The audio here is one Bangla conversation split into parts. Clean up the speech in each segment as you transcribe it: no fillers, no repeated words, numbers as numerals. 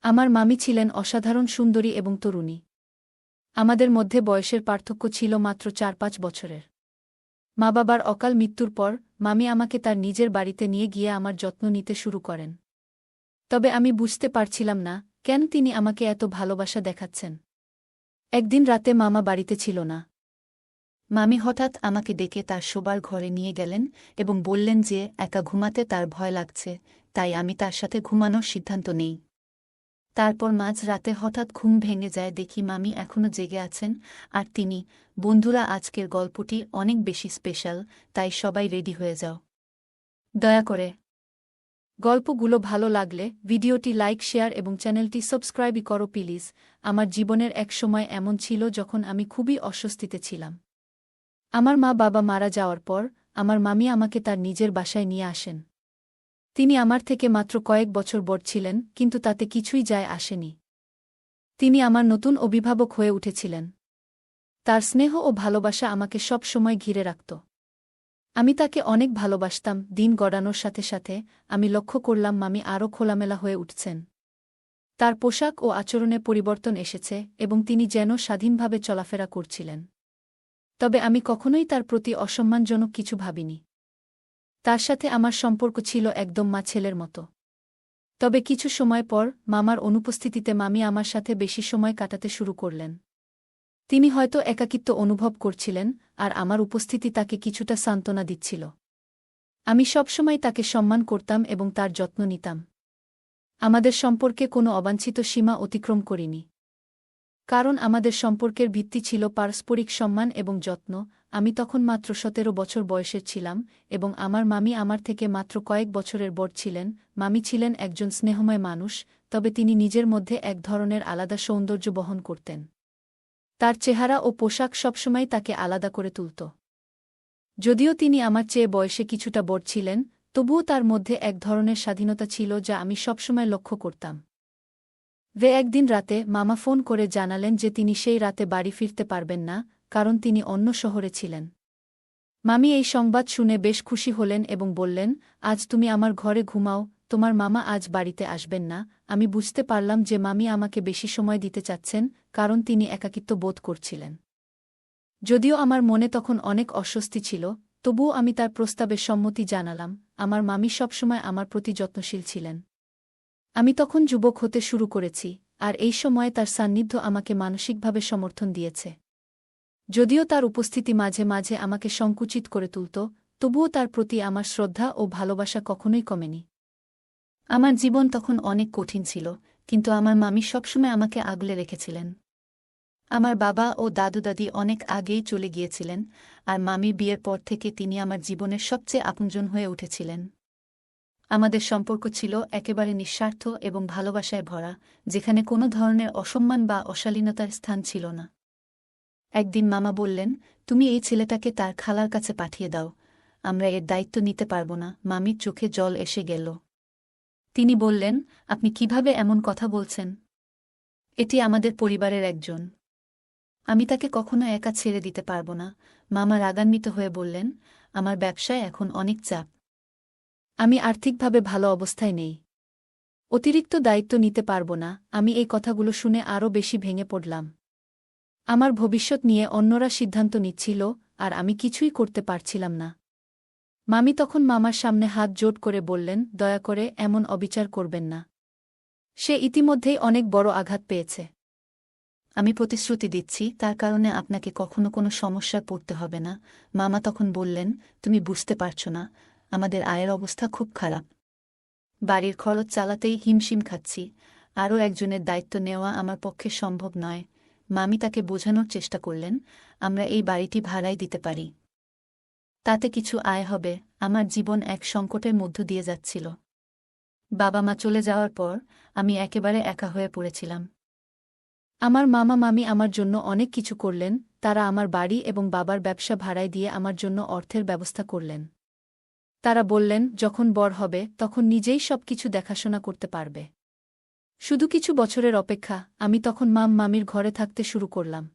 আমার মামি ছিলেন অসাধারণ সুন্দরী এবং তরুণী। আমাদের মধ্যে বয়সের পার্থক্য ছিল মাত্র ৪-৫ বছরের। মা-বাবার অকাল মৃত্যুর পর মামি আমাকে তার নিজের বাড়িতে নিয়ে গিয়ে আমার যত্ন নিতে শুরু করেন। তবে আমি বুঝতে পারছিলাম না, কেন তিনি আমাকে এত ভালোবাসা দেখাচ্ছেন। একদিন রাতে মামা বাড়িতে ছিল না। মামি হঠাৎ আমাকে ডেকে তার শোবার ঘরে নিয়ে গেলেন এবং বললেন যে একা ঘুমাতে তার ভয় লাগছে, তাই আমি তার সাথে ঘুমানোর সিদ্ধান্ত নেই। তারপর মাঝ রাতে হঠাৎ ঘুম ভেঙে যায়, দেখি মামি এখনও জেগে আছেন আর তিনি, বন্ধুরা আজকের গল্পটি অনেক বেশি স্পেশাল, তাই সবাই রেডি হয়ে যাও। দয়া করে গল্পগুলো ভালো লাগলে ভিডিওটি লাইক, শেয়ার এবং চ্যানেলটি সাবস্ক্রাইবই করো প্লিজ। আমার জীবনের এক সময় এমন ছিল যখন আমি খুবই অস্বস্তিতে ছিলাম। আমার মা-বাবা মারা যাওয়ার পর আমার মামি আমাকে তার নিজের বাসায় নিয়ে আসেন। তিনি আমার থেকে মাত্র কয়েক বছর বড় ছিলেন, কিন্তু তাতে কিছুই যায় আসেনি। তিনি আমার নতুন অভিভাবক হয়ে উঠেছিলেন। তার স্নেহ ও ভালোবাসা আমাকে সব সময় ঘিরে রাখত। আমি তাকে অনেক ভালোবাসতাম। দিন গড়ানোর সাথে সাথে আমি লক্ষ্য করলাম মামি আরও খোলামেলা হয়ে উঠছেন। তার পোশাক ও আচরণে পরিবর্তন এসেছে এবং তিনি যেন স্বাধীনভাবে চলাফেরা করছিলেন। তবে আমি কখনোই তার প্রতি অসম্মানজনক কিছু ভাবিনি। তার সাথে আমার সম্পর্ক ছিল একদম মা-ছেলের মতো। তবে কিছু সময় পর মামার অনুপস্থিতিতে মামি আমার সাথে বেশি সময় কাটাতে শুরু করলেন। তিনি হয়তো একাকিত্ব অনুভব করছিলেন, আর আমার উপস্থিতি তাকে কিছুটা সান্ত্বনা দিচ্ছিল। আমি সবসময় তাকে সম্মান করতাম এবং তার যত্ন নিতাম। আমাদের সম্পর্কে কোনো অবাঞ্ছিত সীমা অতিক্রম করিনি। কারণ আমাদের সম্পর্কের ভিত্তি ছিল পারস্পরিক সম্মান এবং যত্ন। আমি তখন মাত্র ১৭ বছর বয়সের ছিলাম এবং আমার মামি আমার থেকে মাত্র কয়েক বছরের বড় ছিলেন। মামি ছিলেন একজন স্নেহময় মানুষ, তবে তিনি নিজের মধ্যে এক ধরনের আলাদা সৌন্দর্য বহন করতেন। তার চেহারা ও পোশাক সবসময় তাকে আলাদা করে তুলত। যদিও তিনি আমার চেয়ে বয়সে কিছুটা বড় ছিলেন, তবুও তার মধ্যে এক ধরনের স্বাধীনতা ছিল যা আমি সবসময় লক্ষ্য করতাম। একদিন রাতে মামা ফোন করে জানালেন যে তিনি সেই রাতে বাড়ি ফিরতে পারবেন না, কারণ তিনি অন্য শহরে ছিলেন। মামি এই সংবাদ শুনে বেশ খুশি হলেন এবং বললেন, আজ তুমি আমার ঘরে ঘুমাও, তোমার মামা আজ বাড়িতে আসবেন না। আমি বুঝতে পারলাম যে মামি আমাকে বেশি সময় দিতে চাচ্ছেন, কারণ তিনি একাকিত্ব বোধ করছিলেন। যদিও আমার মনে তখন অনেক অস্বস্তি ছিল, তবুও আমি তার প্রস্তাবে সম্মতি জানালাম। আমার মামি সবসময় আমার প্রতি যত্নশীল ছিলেন। আমি তখন যুবক হতে শুরু করেছি, আর এই সময়ে তার সান্নিধ্য আমাকে মানসিকভাবে সমর্থন দিয়েছে। যদিও তার উপস্থিতি মাঝে মাঝে আমাকে সংকুচিত করে তুলত, তবুও তার প্রতি আমার শ্রদ্ধা ও ভালোবাসা কখনোই কমেনি। আমার জীবন তখন অনেক কঠিন ছিল, কিন্তু আমার মামি সবসময় আমাকে আগলে রেখেছিলেন। আমার বাবা ও দাদু দাদি অনেক আগেই চলে গিয়েছিলেন, আর মামি বিয়ের পর থেকে তিনি আমার জীবনের সবচেয়ে আপনজন হয়ে উঠেছিলেন। আমাদের সম্পর্ক ছিল একেবারে নিঃস্বার্থ এবং ভালোবাসায় ভরা, যেখানে কোনো ধরনের অসম্মান বা অশালীনতার স্থান ছিল না। একদিন মামা বললেন, তুমি এই ছেলেটাকে তার খালার কাছে পাঠিয়ে দাও, আমরা এর দায়িত্ব নিতে পারব না। মামির চোখে জল এসে গেল। তিনি বললেন, আপনি কিভাবে এমন কথা বলছেন? এটি আমাদের পরিবারের একজন। আমি তাকে কখনো একা ছেড়ে দিতে পারব না। মামা রাগান্বিত হয়ে বললেন, আমার ব্যবসায় এখন অনেক চাপ। আমি আর্থিকভাবে ভালো অবস্থায় নেই। অতিরিক্ত দায়িত্ব নিতে পারব না। আমি এই কথাগুলো শুনে আরও বেশি ভেঙে পড়লাম। আমার ভবিষ্যৎ নিয়ে অন্যরা সিদ্ধান্ত নিচ্ছিল, আর আমি কিছুই করতে পারছিলাম না। মামি তখন মামার সামনে হাত জোড় করে বললেন, দয়া করে এমন অবিচার করবেন না। সে ইতিমধ্যেই অনেক বড় আঘাত পেয়েছে। আমি প্রতিশ্রুতি দিচ্ছি, তার কারণে আপনাকে কখনো কোনো সমস্যায় পড়তে হবে না। মামা তখন বললেন, তুমি বুঝতে পারছ না, আমাদের আয়ের অবস্থা খুব খারাপ। বাড়ির খরচ চালাতেই হিমশিম খাচ্ছি। আরও একজনের দায়িত্ব নেওয়া আমার পক্ষে সম্ভব নয়। মামি তাকে বোঝানোর চেষ্টা করলেন, আমরা এই বাড়িটি ভাড়াই দিতে পারি। তাতে কিছু আয় হবে। আমার জীবন এক সংকটের মধ্য দিয়ে যাচ্ছিল। বাবা মা চলে যাওয়ার পর আমি একেবারে একা হয়ে পড়েছিলাম। আমার মামা মামি আমার জন্য অনেক কিছু করলেন। তারা আমার বাড়ি এবং বাবার ব্যবসা ভাড়ায় দিয়ে আমার জন্য অর্থের ব্যবস্থা করলেন। তারা বললেন, যখন বড় হবে তখন নিজেই সবকিছু দেখাশোনা করতে পারবে। শুধু কিছু বছরের অপেক্ষা। আমি তখন মামির ঘরে থাকতে শুরু করলাম।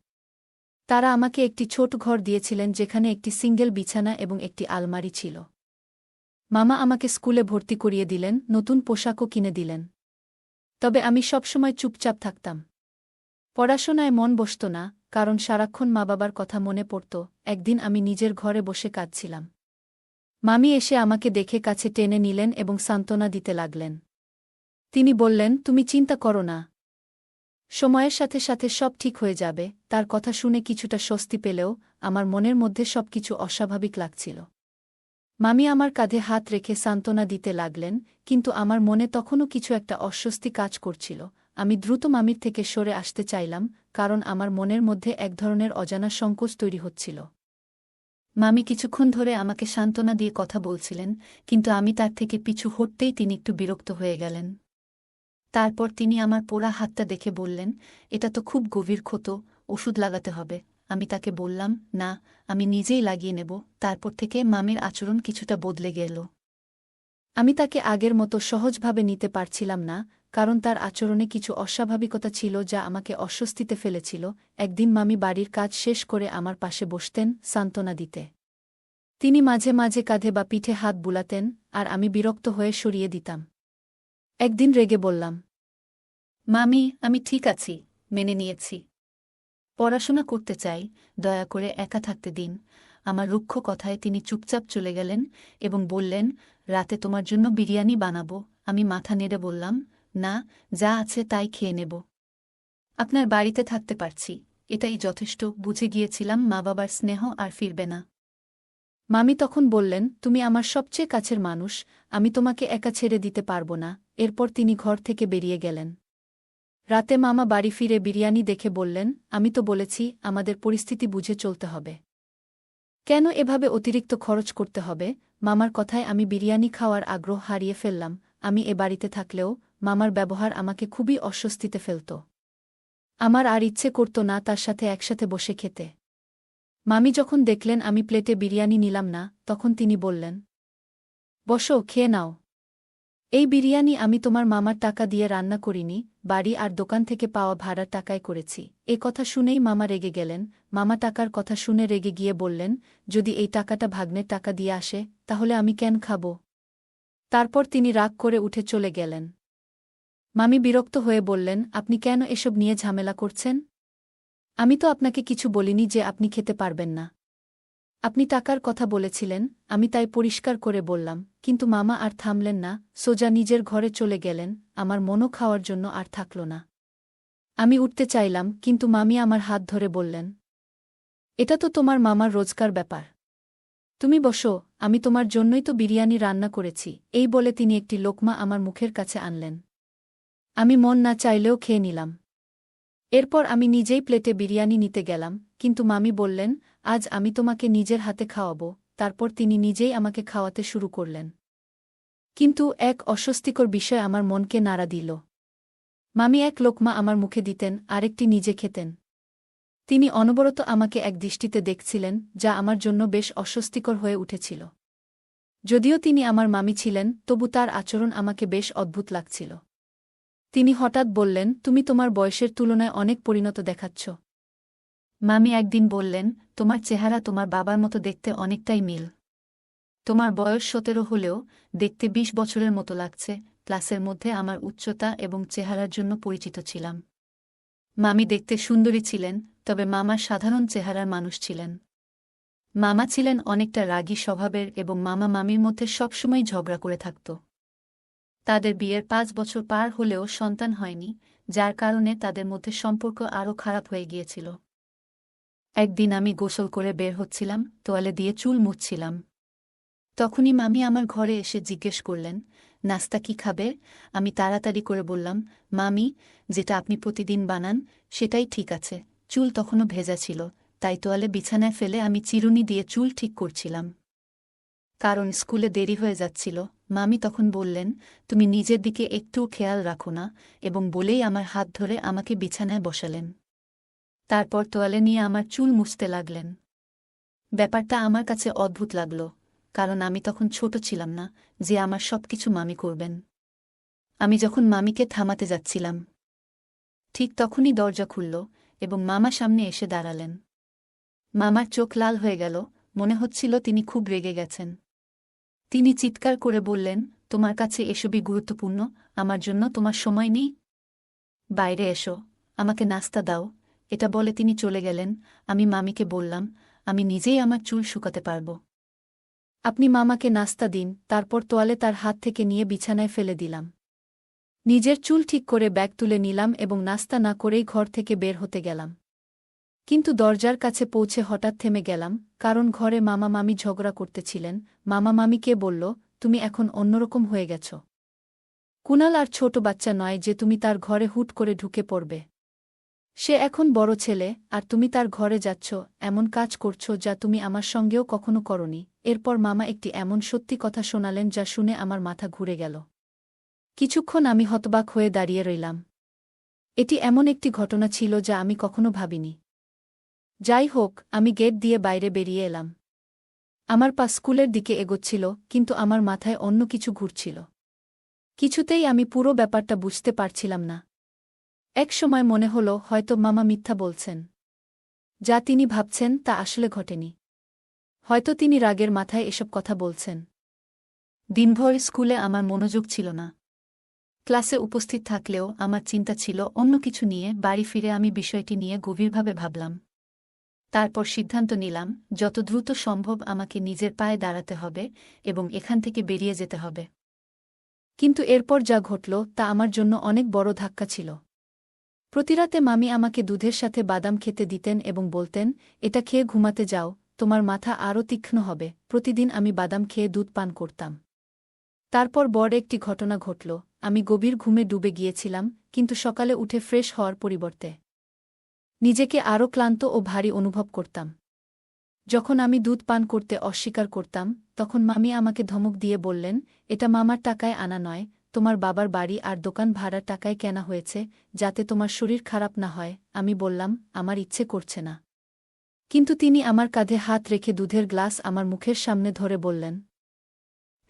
তারা আমাকে একটি ছোট ঘর দিয়েছিলেন, যেখানে একটি সিঙ্গেল বিছানা এবং একটি আলমারি ছিল। মামা আমাকে স্কুলে ভর্তি করিয়ে দিলেন, নতুন পোশাকও কিনে দিলেন। তবে আমি সবসময় চুপচাপ থাকতাম। পড়াশোনায় মন বসত না, কারণ সারাক্ষণ মা বাবার কথা মনে পড়ত। একদিন আমি নিজের ঘরে বসে কাঁদছিলাম। মামি এসে আমাকে দেখে কাছে টেনে নিলেন এবং সান্ত্বনা দিতে লাগলেন। তিনি বললেন, তুমি চিন্তা করো না, সময়ের সাথে সাথে সব ঠিক হয়ে যাবে। তার কথা শুনে কিছুটা স্বস্তি পেলেও আমার মনের মধ্যে সবকিছু অস্বাভাবিক লাগছিল। মামি আমার কাঁধে হাত রেখে সান্ত্বনা দিতে লাগলেন, কিন্তু আমার মনে তখনও কিছু একটা অস্বস্তি কাজ করছিল। আমি দ্রুত মামির থেকে সরে আসতে চাইলাম, কারণ আমার মনের মধ্যে এক ধরনের অজানা সংকোচ তৈরি হচ্ছিল। মামি কিছুক্ষণ ধরে আমাকে সান্ত্বনা দিয়ে কথা বলছিলেন, কিন্তু আমি তার থেকে পিছু হটতেই তিনি একটু বিরক্ত হয়ে গেলেন। তারপর তিনি আমার পোড়া হাতটা দেখে বললেন, এটা তো খুব গভীর ক্ষত, ওষুধ লাগাতে হবে। আমি তাকে বললাম, না, আমি নিজেই লাগিয়ে নেব। তারপর থেকে মামির আচরণ কিছুটা বদলে গেল। আমি তাকে আগের মতো সহজভাবে নিতে পারছিলাম না, কারণ তার আচরণে কিছু অস্বাভাবিকতা ছিল যা আমাকে অস্বস্তিতে ফেলেছিল। একদিন মামি বাড়ির কাজ শেষ করে আমার পাশে বসতেন সান্ত্বনা দিতে। তিনি মাঝে মাঝে কাঁধে বা পিঠে হাত বুলাতেন, আর আমি বিরক্ত হয়ে সরিয়ে দিতাম। একদিন রেগে বললাম, মামি, আমি ঠিক আছি, মেনে নিয়েছি। পড়াশোনা করতে চাই, দয়া করে একা থাকতে দিন। আমার রুক্ষ কথায় তিনি চুপচাপ চলে গেলেন এবং বললেন, রাতে তোমার জন্য বিরিয়ানি বানাবো। আমি মাথা নেড়ে বললাম, না, যা আছে তাই খেয়ে নেব। আপনার বাড়িতে থাকতে পারছি, এটাই যথেষ্ট। বুঝে গিয়েছিলাম মা বাবার স্নেহ আর ফিরবে না। মামি তখন বললেন, তুমি আমার সবচেয়ে কাছের মানুষ, আমি তোমাকে একা ছেড়ে দিতে পারব না। এরপর তিনি ঘর থেকে বেরিয়ে গেলেন। রাতে মামা বাড়ি ফিরে বিরিয়ানি দেখে বললেন, আমি তো বলেছি আমাদের পরিস্থিতি বুঝে চলতে হবে। কেন এভাবে অতিরিক্ত খরচ করতে হবে? মামার কথায় আমি বিরিয়ানি খাওয়ার আগ্রহ হারিয়ে ফেললাম। আমি এ বাড়িতে থাকলেও মামার ব্যবহার আমাকে খুবই অস্বস্তিতে ফেলত। আমার আর ইচ্ছে করত না তার সাথে একসাথে বসে খেতে। মামি যখন দেখলেন আমি প্লেটে বিরিয়ানি নিলাম না, তখন তিনি বললেন, বসো, খেয়ে নাও। এই বিরিয়ানি আমি তোমার মামার টাকা দিয়ে রান্না করিনি, বাড়ি আর দোকান থেকে পাওয়া ভাড়ার টাকায় করেছি। এ কথা শুনেই মামা রেগে গেলেন। মামা টাকার কথা শুনে রেগে গিয়ে বললেন, যদি এই টাকাটা ভাগ্নের টাকা দিয়ে আসে, তাহলে আমি কেন খাব? তারপর তিনি রাগ করে উঠে চলে গেলেন। মামি বিরক্ত হয়ে বললেন, আপনি কেন এসব নিয়ে ঝামেলা করছেন? আমি তো আপনাকে কিছু বলিনি যে আপনি খেতে পারবেন না। আপনি টাকার কথা বলেছিলেন, আমি তাই পরিষ্কার করে বললাম। কিন্তু মামা আর থামলেন না, সোজা নিজের ঘরে চলে গেলেন। আমার মনও খাওয়ার জন্য আর থাকল না। আমি উঠতে চাইলাম, কিন্তু মামি আমার হাত ধরে বললেন, এটা তো তোমার মামার রোজকার ব্যাপার। তুমি বসো, আমি তোমার জন্যই তো বিরিয়ানি রান্না করেছি। এই বলে তিনি একটি লোকমা আমার মুখের কাছে আনলেন। আমি মন না চাইলেও খেয়ে নিলাম। এরপর আমি নিজেই প্লেটে বিরিয়ানি নিতে গেলাম, কিন্তু মামি বললেন, আজ আমি তোমাকে নিজের হাতে খাওয়াবো। তারপর তিনি নিজেই আমাকে খাওয়াতে শুরু করলেন। কিন্তু এক অস্বস্তিকর বিষয় আমার মনকে নাড়া দিল। মামি এক লোকমা আমার মুখে দিতেন, আরেকটি নিজে খেতেন। তিনি অনবরত আমাকে এক দৃষ্টিতে দেখছিলেন, যা আমার জন্য বেশ অস্বস্তিকর হয়ে উঠেছিল। যদিও তিনি আমার মামি ছিলেন, তবু তার আচরণ আমাকে বেশ অদ্ভুত লাগছিল। তিনি হঠাৎ বললেন, তুমি তোমার বয়সের তুলনায় অনেক পরিণত দেখাচ্ছ। মামি একদিন বললেন, তোমার চেহারা তোমার বাবার মতো দেখতে অনেকটাই মিল। তোমার বয়স 17 হলেও দেখতে 20 বছরের মতো লাগছে। ক্লাসের মধ্যে আমার উচ্চতা এবং চেহারার জন্য পরিচিত ছিলাম। মামি দেখতে সুন্দরী ছিলেন, তবে মামা সাধারণ চেহারার মানুষ ছিলেন। মামা ছিলেন অনেকটা রাগী স্বভাবের এবং মামা মামির মধ্যে সবসময় ঝগড়া করে থাকত। তাদের বিয়ের 5 বছর পার হলেও সন্তান হয়নি, যার কারণে তাদের মধ্যে সম্পর্ক আরও খারাপ হয়ে গিয়েছিল। একদিন আমি গোসল করে বের হচ্ছিলাম, তোয়ালে দিয়ে চুল মুছছিলাম। তখনই মামি আমার ঘরে এসে জিজ্ঞেস করলেন, নাস্তা কি খাবে? আমি তাড়াতাড়ি করে বললাম, মামি, যেটা আপনি প্রতিদিন বানান সেটাই ঠিক আছে। চুল তখনও ভেজা ছিল, তাই তোয়ালে বিছানায় ফেলে আমি চিরুনি দিয়ে চুল ঠিক করছিলাম, কারণ স্কুলে দেরি হয়ে যাচ্ছিল। মামি তখন বললেন, তুমি নিজের দিকে একটুও খেয়াল রাখো না, এবং বলেই আমার হাত ধরে আমাকে বিছানায় বসালেন। তারপর তোয়ালে নিয়ে আমার চুল মুছতে লাগলেন। ব্যাপারটা আমার কাছে অদ্ভুত লাগল, কারণ আমি তখন ছোট ছিলাম না যে আমার সবকিছু মামি করবেন। আমি যখন মামিকে থামাতে যাচ্ছিলাম, ঠিক তখনই দরজা খুলল এবং মামা সামনে এসে দাঁড়ালেন। মামার চোখ লাল হয়ে গেল, মনে হচ্ছিল তিনি খুব রেগে গেছেন। তিনি চিৎকার করে বললেন, তোমার কাছে এসবই গুরুত্বপূর্ণ? আমার জন্য তোমার সময় নেই? বাইরে এসো, আমাকে নাস্তা দাও। এটা বলে তিনি চলে গেলেন। আমি মামিকে বললাম, আমি নিজেই আমার চুল শুকাতে পারব। আপনি মামাকে নাস্তা দিন, তারপর তোয়ালে তার হাত থেকে নিয়ে বিছানায় ফেলে দিলাম। নিজের চুল ঠিক করে ব্যাগ তুলে নিলাম এবং নাস্তা না করেই ঘর থেকে বের হতে গেলাম। কিন্তু দরজার কাছে পৌঁছে হঠাৎ থেমে গেলাম, কারণ ঘরে মামা মামি ঝগড়া করতেছিলেন। মামা মামিকে বলল, তুমি এখন অন্যরকম হয়ে গেছ। কুনাল আর ছোট বাচ্চা নয় যে তুমি তার ঘরে হুট করে ঢুকে পড়বে। সে এখন বড় ছেলে, আর তুমি তার ঘরে যাচ্ছ, এমন কাজ করছ যা তুমি আমার সঙ্গেও কখনো করনি। এরপর মামা একটি এমন সত্যি কথা শোনালেন যা শুনে আমার মাথা ঘুরে গেল। কিছুক্ষণ আমি হতবাক হয়ে দাঁড়িয়ে রইলাম। এটি এমন একটি ঘটনা ছিল যা আমি কখনো ভাবিনি। যাই হোক, আমি গেট দিয়ে বাইরে বেরিয়ে এলাম। আমার পা স্কুলের দিকে এগোচ্ছিল, কিন্তু আমার মাথায় অন্য কিছু ঘুরছিল। কিছুতেই আমি পুরো ব্যাপারটা বুঝতে পারছিলাম না। এক সময় মনে হলো হয়তো মামা মিথ্যা বলছেন। যা তিনি ভাবছেন তা আসলে ঘটেনি। হয়তো তিনি রাগের মাথায় এসব কথা বলছেন। দিনভর স্কুলে আমার মনোযোগ ছিল না। ক্লাসে উপস্থিত থাকলেও আমার চিন্তা ছিল অন্য কিছু নিয়ে। বাড়ি ফিরে আমি বিষয়টি নিয়ে গভীরভাবে ভাবলাম। তারপর সিদ্ধান্ত নিলাম, যত দ্রুত সম্ভব আমাকে নিজের পায়ে দাঁড়াতে হবে এবং এখান থেকে বেরিয়ে যেতে হবে। কিন্তু এরপর যা ঘটল তা আমার জন্য অনেক বড় ধাক্কা ছিল। প্রতিরাতে মামি আমাকে দুধের সাথে বাদাম খেতে দিতেন এবং বলতেন, এটা খেয়ে ঘুমাতে যাও, তোমার মাথা আরও তীক্ষ্ণ হবে। প্রতিদিন আমি বাদাম খেয়ে দুধ পান করতাম। তারপর বড় একটি ঘটনা ঘটল। আমি গভীর ঘুমে ডুবে গিয়েছিলাম, কিন্তু সকালে উঠে ফ্রেশ হওয়ার পরিবর্তে নিজেকে আরও ক্লান্ত ও ভারী অনুভব করতাম। যখন আমি দুধ পান করতে অস্বীকার করতাম, তখন মামি আমাকে ধমক দিয়ে বললেন, এটা মামার টাকায় আনা নয়, তোমার বাবার বাড়ি আর দোকান ভাড়ার টাকায় কেনা হয়েছে, যাতে তোমার শরীর খারাপ না হয়। আমি বললাম, আমার ইচ্ছে করছে না। কিন্তু তিনি আমার কাঁধে হাত রেখে দুধের গ্লাস আমার মুখের সামনে ধরে বললেন,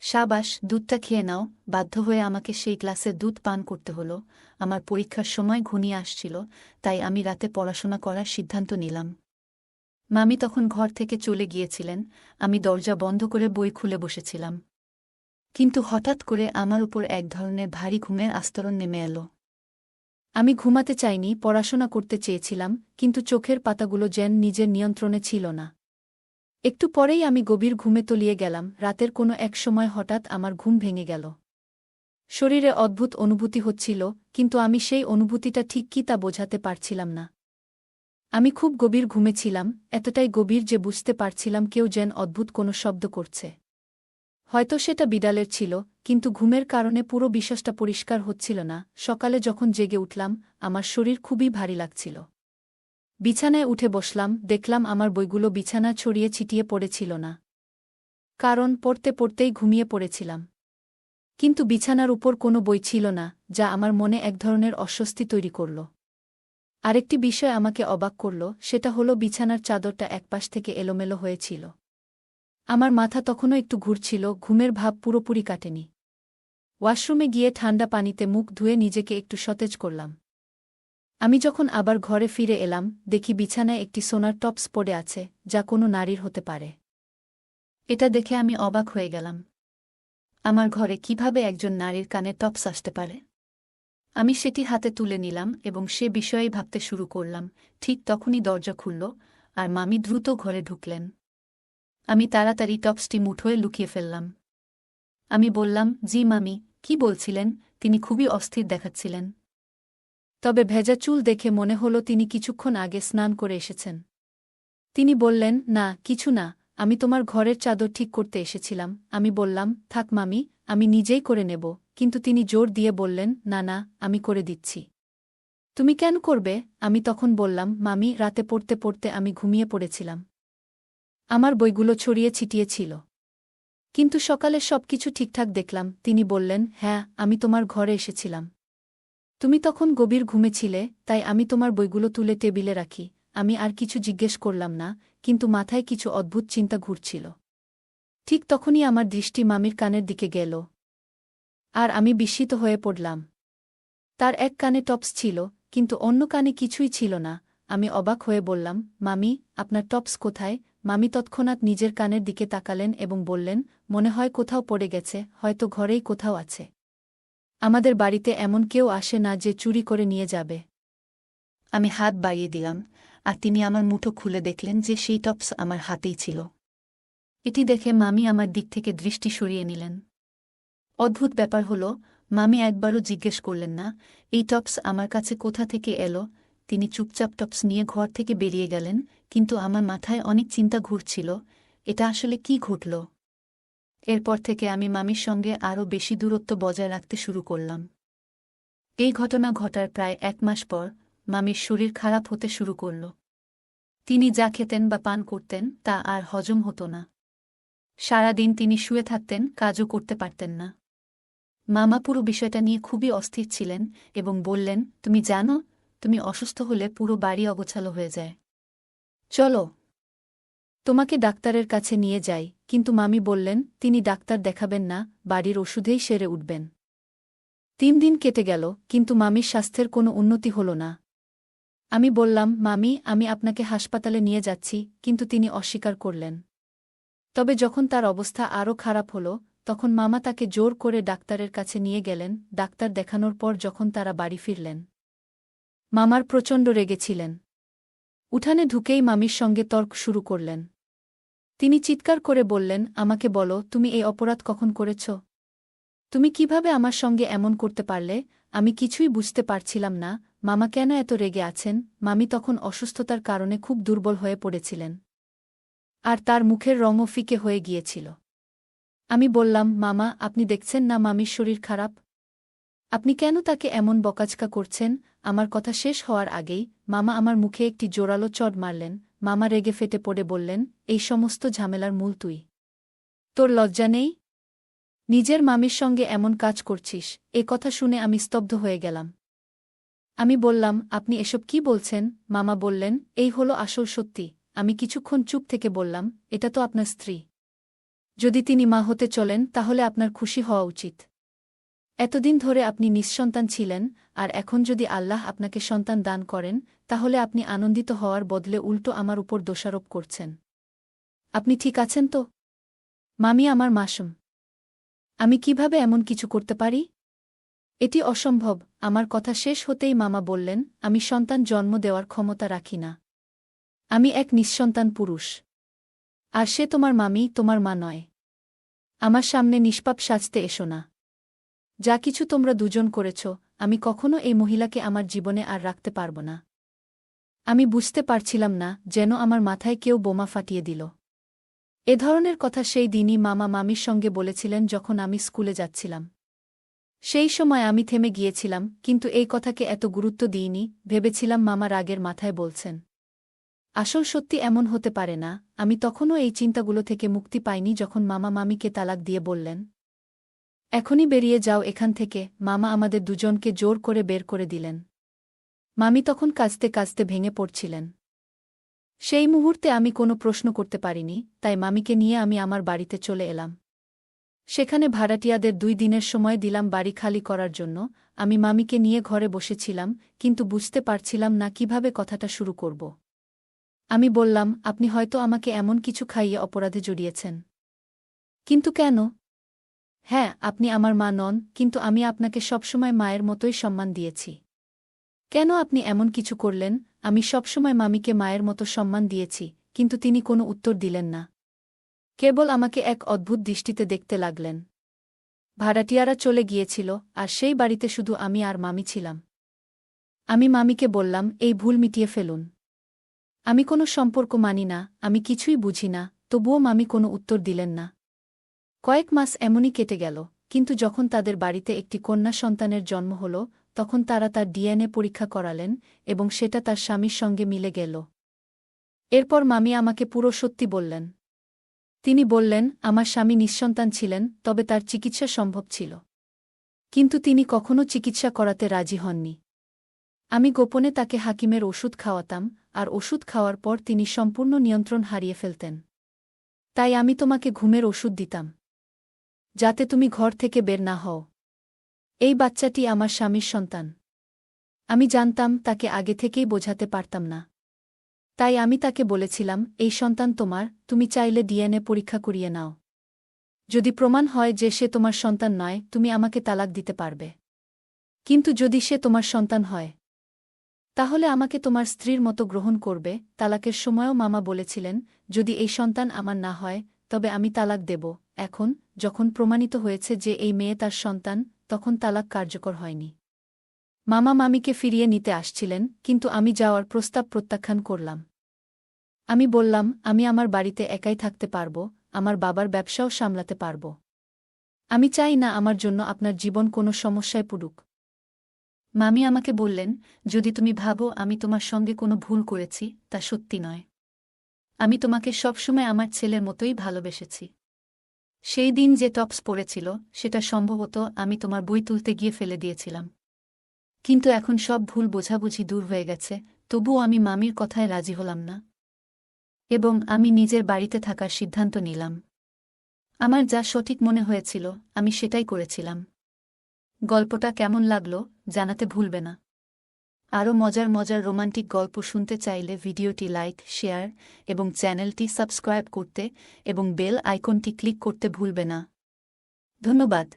সাবাস, দুধটা খেয়ে নাও। বাধ্য হয়ে আমাকে সেই গ্লাসে দুধ পান করতে হলো। আমার পরীক্ষার সময় ঘনিয়ে আসছিল, তাই আমি রাতে পড়াশোনা করার সিদ্ধান্ত নিলাম। মামি তখন ঘর থেকে চলে গিয়েছিলেন। আমি দরজা বন্ধ করে বই খুলে বসেছিলাম। কিন্তু হঠাৎ করে আমার উপর এক ধরনের ভারী ঘুমের আস্তরণ নেমে এলো। আমি ঘুমাতে চাইনি, পড়াশোনা করতে চেয়েছিলাম, কিন্তু চোখের পাতাগুলো যেন নিজের নিয়ন্ত্রণে ছিল না। একটু পরেই আমি গভীর ঘুমে তলিয়ে গেলাম। রাতের কোনো এক সময় হঠাৎ আমার ঘুম ভেঙে গেল। শরীরে অদ্ভুত অনুভূতি হচ্ছিল, কিন্তু আমি সেই অনুভূতিটা ঠিক কী তা বোঝাতে পারছিলাম না। আমি খুব গভীর ঘুমেছিলাম, এতটাই গভীর যে বুঝতে পারছিলাম কেউ যেন অদ্ভুত কোনো শব্দ করছে। হয়তো সেটা বিড়ালের ছিল, কিন্তু ঘুমের কারণে পুরো বিশ্বাসটা পরিষ্কার হচ্ছিল না। সকালে যখন জেগে উঠলাম, আমার শরীর খুবই ভারী লাগছিল। বিছানায় উঠে বসলাম, দেখলাম আমার বইগুলো বিছানা ছড়িয়ে ছিটিয়ে পড়েছিল না। কারণ পড়তে পড়তেই ঘুমিয়ে পড়েছিলাম। কিন্তু বিছানার উপর কোনো বই ছিল না, যা আমার মনে এক ধরনের অস্বস্তি তৈরি করল। আরেকটি বিষয় আমাকে অবাক করল, সেটা হলো বিছানার চাদরটা একপাশ থেকে এলোমেলো হয়েছিল। আমার মাথা তখনও একটু ঘুরছিল, ঘুমের ভাব পুরোপুরি কাটেনি। ওয়াশরুমে গিয়ে ঠান্ডা পানিতে মুখ ধুয়ে নিজেকে একটু সতেজ করলাম। আমি যখন আবার ঘরে ফিরে এলাম, দেখি বিছানায় একটি সোনার টপস পড়ে আছে, যা কোনো নারীর হতে পারে। এটা দেখে আমি অবাক হয়ে গেলাম। আমার ঘরে কিভাবে একজন নারীর কানে টপস আসতে পারে? আমি সেটি হাতে তুলে নিলাম এবং সে বিষয়েই ভাবতে শুরু করলাম। ঠিক তখনই দরজা খুলল, আর মামি দ্রুত ঘরে ঢুকলেন। আমি তাড়াতাড়ি টপসটি মুঠোয় লুকিয়ে ফেললাম। আমি বললাম, জি মামি, কি বলছিলেন? তিনি খুবই অস্থির দেখাচ্ছিলেন। তবে ভেজা চুল দেখে মনে হলো তিনি কিছুক্ষণ আগে স্নান করে এসেছেন। তিনি বললেন, না কিছু না, আমি তোমার ঘরের চাদর ঠিক করতে এসেছিলাম। আমি বললাম, থাক মামি, আমি নিজেই করে নেব, কিন্তু তিনি জোর দিয়ে বললেন, না না, আমি করে দিচ্ছি। তুমি কেন করবে? আমি তখন বললাম, মামি, রাতে পড়তে পড়তে আমি ঘুমিয়ে পড়েছিলাম। আমার বইগুলো ছড়িয়ে ছিটিয়ে ছিল। কিন্তু সকালে সবকিছু ঠিকঠাক দেখলাম। তিনি বললেন, হ্যাঁ, আমি তোমার ঘরে এসেছিলাম। তুমি তখন গভীর ঘুমেছিলে, তাই আমি তোমার বইগুলো তুলে টেবিলে রাখি। আমি আর কিছু জিজ্ঞেস করলাম না, কিন্তু মাথায় কিছু অদ্ভুত চিন্তা ঘুরছিল। ঠিক তখনই আমার দৃষ্টি মামির কানের দিকে গেল। আর আমি বিস্মিত হয়ে পড়লাম। তার এক কানে টপস ছিল, কিন্তু অন্য কানে কিছুই ছিল না। আমি অবাক হয়ে বললাম, মামি, আপনার টপস কোথায়? মামি তৎক্ষণাৎ নিজের কানের দিকে তাকালেন এবং বললেন, মনে হয় কোথাও পড়ে গেছে, হয়তো ঘরেই কোথাও আছে। আমাদের বাড়িতে এমন কেউ আসে না যে চুরি করে নিয়ে যাবে। আমি হাত বাড়িয়ে দিলাম, আর তিনি আমার মুঠো খুলে দেখলেন যে সেই টপস আমার হাতেই ছিল। এটি দেখে মামি আমার দিক থেকে দৃষ্টি সরিয়ে নিলেন। অদ্ভুত ব্যাপার হলো, মামি একবারও জিজ্ঞেস করলেন না এই টপস আমার কাছে কোথা থেকে এলো। তিনি চুপচাপ টপস নিয়ে ঘর থেকে বেরিয়ে গেলেন, কিন্তু আমার মাথায় অনেক চিন্তা ঘুরছিল, এটা আসলে কি ঘটল। এরপর থেকে আমি মামির সঙ্গে আরও বেশি দূরত্ব বজায় রাখতে শুরু করলাম। এই ঘটনা ঘটার প্রায় 1 মাস পর মামির শরীর খারাপ হতে শুরু করল। তিনি যা খেতেন বা পান করতেন তা আর হজম হতো না। সারাদিন তিনি শুয়ে থাকতেন, কাজও করতে পারতেন না। মামা পুরো বিষয়টা নিয়ে খুবই অস্থির ছিলেন এবং বললেন, তুমি জানো, তুমি অসুস্থ হলে পুরো বাড়ি অগোছালো হয়ে যায়। চলো, তোমাকে ডাক্তারের কাছে নিয়ে যাই। কিন্তু মামি বললেন তিনি ডাক্তার দেখাবেন না, বাড়ির ওষুধেই সেরে উঠবেন। 3 দিন কেটে গেল, কিন্তু মামির স্বাস্থ্যের কোনো উন্নতি হল না। আমি বললাম, মামি, আমি আপনাকে হাসপাতালে নিয়ে যাচ্ছি, কিন্তু তিনি অস্বীকার করলেন। তবে যখন তার অবস্থা আরও খারাপ হল, তখন মামা তাকে জোর করে ডাক্তারের কাছে নিয়ে গেলেন। ডাক্তার দেখানোর পর যখন তারা বাড়ি ফিরলেন, মামার প্রচণ্ড রেগেছিলেন। উঠানে ঢুকেই মামির সঙ্গে তর্ক শুরু করলেন। তিনি চিৎকার করে বললেন, আমাকে বলো, তুমি এই অপরাধ কখন করেছ? তুমি কিভাবে আমার সঙ্গে এমন করতে পারলে? আমি কিছুই বুঝতে পারছিলাম না, মামা কেন এত রেগে আছেন। মামি তখন অসুস্থতার কারণে খুব দুর্বল হয়ে পড়েছিলেন, আর তার মুখের রঙও ফিকে হয়ে গিয়েছিল। আমি বললাম, মামা, আপনি দেখছেন না মামির শরীর খারাপ? আপনি কেন তাকে এমন বকাঝকা করছেন? আমার কথা শেষ হওয়ার আগেই মামা আমার মুখে একটি জোরালো চড় মারলেন। মামা রেগে ফেটে পড়ে বললেন, এই সমস্ত ঝামেলার মূল তুই। তোর লজ্জা নেই? নিজের মামির সঙ্গে এমন কাজ করছিস? এ কথা শুনে আমি স্তব্ধ হয়ে গেলাম। আমি বললাম, আপনি এসব কি বলছেন? মামা বললেন, এই হলো আসল সত্যি। আমি কিছুক্ষণ চুপ থেকে বললাম, এটা তো আপনার স্ত্রী। যদি তিনি মা হতে চলেন তাহলে আপনার খুশি হওয়া উচিত। এতদিন ধরে আপনি নিঃসন্তান ছিলেন, আর এখন যদি আল্লাহ আপনাকে সন্তান দান করেন, তাহলে আপনি আনন্দিত হওয়ার বদলে উল্টো আমার উপর দোষারোপ করছেন। আপনি ঠিক আছেন তো? মামি আমার মাসুম। আমি কিভাবে এমন কিছু করতে পারি? এটি অসম্ভব। আমার কথা শেষ হতেই মামা বললেন, আমি সন্তান জন্ম দেওয়ার ক্ষমতা রাখি না। আমি এক নিঃসন্তান পুরুষ। আর সে তোমার মামি, তোমার মা নয়। আমার সামনে নিষ্পাপ সাজতে এসো না। যা কিছু তোমরা দুজন করেছ, আমি কখনো এই মহিলাকে আমার জীবনে আর রাখতে পারব না। আমি বুঝতে পারছিলাম না, যেন আমার মাথায় কেউ বোমা ফাটিয়ে দিল। এ ধরনের কথা সেই দিনই মামা মামির সঙ্গে বলেছিলেন যখন আমি স্কুলে যাচ্ছিলাম। সেই সময় আমি থেমে গিয়েছিলাম, কিন্তু এই কথাকে এত গুরুত্ব দিইনি। ভেবেছিলাম মামা রাগের মাথায় বলছেন। আসল সত্যি এমন হতে পারে না। আমি তখনও এই চিন্তাগুলো থেকে মুক্তি পাইনি যখন মামা মামিকে তালাক দিয়ে বললেন, এখনই বেরিয়ে যাও এখান থেকে। মামা আমাদের দুজনকে জোর করে বের করে দিলেন। মামি তখন কাঁদতে কাঁদতে ভেঙে পড়ছিলেন। সেই মুহূর্তে আমি কোনো প্রশ্ন করতে পারিনি, তাই মামিকে নিয়ে আমি আমার বাড়িতে চলে এলাম। সেখানে ভাড়াটিয়াদের 2 দিনের সময় দিলাম বাড়ি খালি করার জন্য। আমি মামিকে নিয়ে ঘরে বসেছিলাম, কিন্তু বুঝতে পারছিলাম না কিভাবে কথাটা শুরু করব। আমি বললাম, আপনি হয়তো আমাকে এমন কিছু খাইয়ে অপরাধে জড়িয়েছেন। কিন্তু কেন? হ্যাঁ, আপনি আমার মা নন, কিন্তু আমি আপনাকে সবসময় মায়ের মতোই সম্মান দিয়েছি। কেন আপনি এমন কিছু করলেন? আমি সবসময় মামিকে মায়ের মতো সম্মান দিয়েছি, কিন্তু তিনি কোনো উত্তর দিলেন না। কেবল আমাকে এক অদ্ভুত দৃষ্টিতে দেখতে লাগলেন। ভাড়াটিয়ারা চলে গিয়েছিল, আর সেই বাড়িতে শুধু আমি আর মামি ছিলাম। আমি মামিকে বললাম, এই ভুল মিটিয়ে ফেলুন। আমি কোনো সম্পর্ক মানি না, আমি কিছুই বুঝি না। তবুও মামি কোনো উত্তর দিলেন না। কয়েক মাস এমনই কেটে গেল, কিন্তু যখন তাদের বাড়িতে একটি কন্যা সন্তানের জন্ম হল, তখন তারা তার ডিএনএ পরীক্ষা করালেন এবং সেটা তার স্বামীর সঙ্গে মিলে গেল। এরপর মামি আমাকে পুরো সত্যি বললেন। তিনি বললেন, আমার স্বামী নিঃসন্তান ছিলেন, তবে তার চিকিৎসা সম্ভব ছিল। কিন্তু তিনি কখনো চিকিৎসা করাতে রাজি হননি। আমি গোপনে তাকে হাকিমের ওষুধ খাওয়াতাম, আর ওষুধ খাওয়ার পর তিনি সম্পূর্ণ নিয়ন্ত্রণ হারিয়ে ফেলতেন। তাই আমি তোমাকে ঘুমের ওষুধ দিতাম, যাতে তুমি ঘর থেকে বের না হও। এই বাচ্চাটি আমার স্বামীর সন্তান। আমি জানতাম, তাকে আগে থেকেই বোঝাতে পারতাম না। তাই আমি তাকে বলেছিলাম, এই সন্তান তোমার, তুমি চাইলে ডিএনএ পরীক্ষা করিয়ে নাও। যদি প্রমাণ হয় যে সে তোমার সন্তান নয়, তুমি আমাকে তালাক দিতে পারবে। কিন্তু যদি সে তোমার সন্তান হয় তাহলে আমাকে তোমার স্ত্রীর মতো গ্রহণ করবে। তালাকের সময়ও মামা বলেছিলেন, যদি এই সন্তান আমার না হয় তবে আমি তালাক দেব। এখন যখন প্রমাণিত হয়েছে যে এই মেয়ে তার সন্তান, তখন তালাক কার্যকর হয়নি। মামা মামিকে ফিরিয়ে নিতে আসছিলেন, কিন্তু আমি যাওয়ার প্রস্তাব প্রত্যাখ্যান করলাম। আমি বললাম, আমি আমার বাড়িতে একাই থাকতে পারব, আমার বাবার ব্যবসাও সামলাতে পারব। আমি চাই না আমার জন্য আপনার জীবন কোনো সমস্যায় পড়ুক। মামি আমাকে বললেন, যদি তুমি ভাবো আমি তোমার সঙ্গে কোনো ভুল করেছি, তা সত্যি নয়। আমি তোমাকে সবসময় আমার ছেলের মতোই ভালোবেসেছি। সেই দিন যে টপস পরেছিল সেটা সম্ভবত আমি তোমার বই তুলতে গিয়ে ফেলে দিয়েছিলাম। কিন্তু এখন সব ভুল বোঝাবুঝি দূর হয়ে গেছে, তবুও আমি মামির কথায় রাজি হলাম না এবং আমি নিজের বাড়িতে থাকার সিদ্ধান্ত নিলাম। আমার যা সঠিক মনে হয়েছিল আমি সেটাই করেছিলাম। গল্পটা কেমন লাগলো জানাতে ভুলবে না। আরও মজার মজার রোমান্টিক গল্প শুনতে চাইলে ভিডিওটি লাইক, শেয়ার এবং চ্যানেলটি সাবস্ক্রাইব করতে এবং বেল আইকনটি ক্লিক করতে ভুলবে না। ধন্যবাদ।